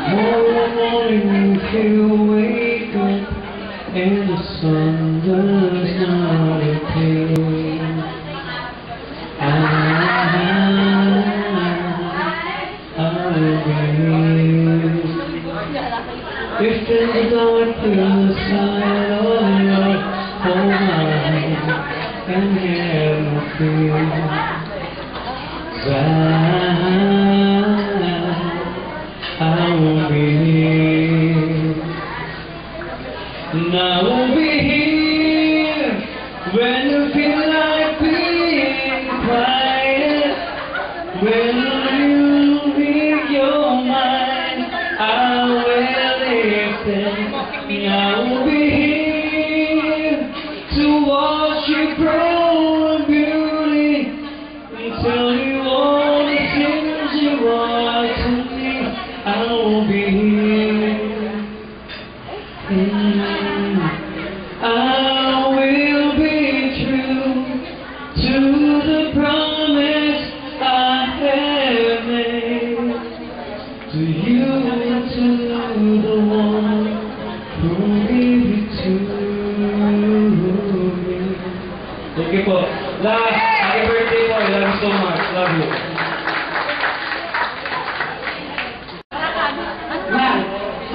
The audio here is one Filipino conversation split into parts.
Morning you wake up and the sun does not appear. I'll be here. If there's a dark blue side of your whole mind and never feel I will be here. And I will be here when you feel like being quiet. When you read your mind, I will listen. And I will be here to watch you grow in beauty and tell you all the things you are to me. I will be here. I will be true to the promise I have made to you, to the one who gave it to me. Thank you po. Happy birthday po. I love you so much. Love you.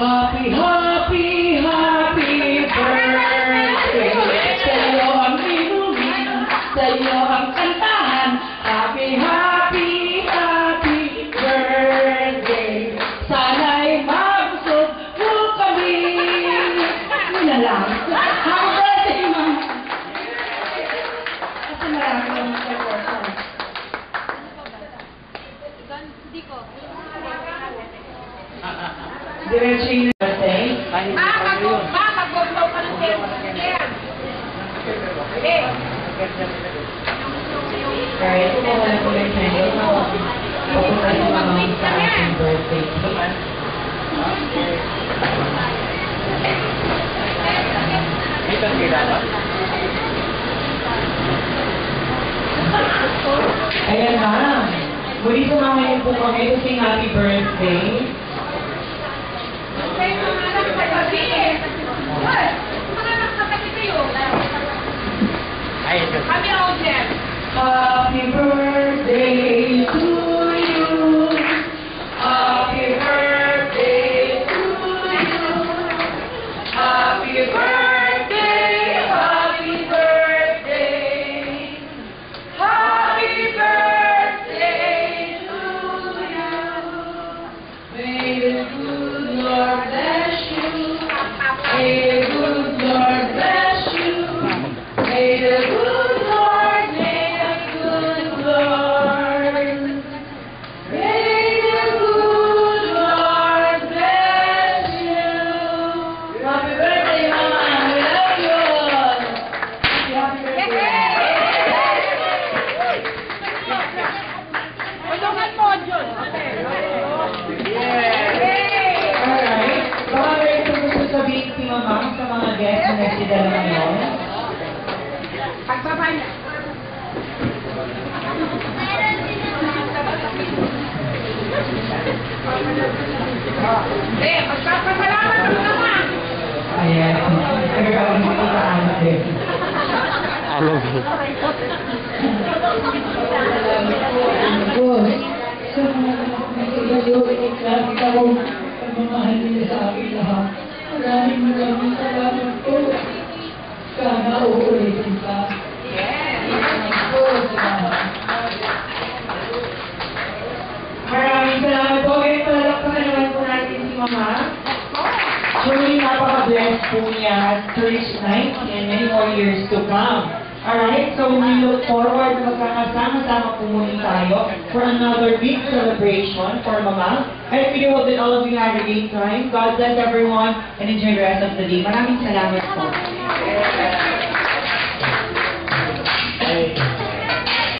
Happy, happy, happy birthday. Sa'yo ang inumin, sa'yo ang kantahan. Happy, happy, happy birthday. Sana'y mabusog mo kami. Yun na lang. Happy birthday, Ma'am. Kasi marami yung person. Hindi ko. Diretso yung birthday. Mag-go ka ng tayo. Alright, ito na wala ko lang tayo. Papunta yung mga sa ating birthday. Itong kilala? Ayan na. Muli sumamayin po kami to sing happy birthday. Happy birthday to you. Happy birthday to you. Happy birthday, happy birthday. Happy birthday to you. May the good Lord bless you. May the good Lord bless you. May the good Lord, may the good Lord, may the good Lord bless you. Happy birthday, Mama. We love you. Happy birthday. Tulungan mo, John. Alright. Baka meron ko gusto sabihin si Mama sa mga guests na nagsidala ngayon. Pagbaba niya. Pagpapasalamat mo naman. Ayan. Nagkakaroon mo sa ate. Alam mo. Sa mga pagmamahal nila sa akin lahat. Maraming salamat po. Sana uulitin pa. Maraming salamat po. Ngayon palakpakan naman po natin si Mama. Truly napaka-blessed po niya to reach 90 and many more years to come. Alright, so we look forward na magkakasama-sama po muli tayo for another big celebration for Mama. I really hope that all of you had a great time. God bless everyone and enjoy the rest of the day. Maraming salamat po.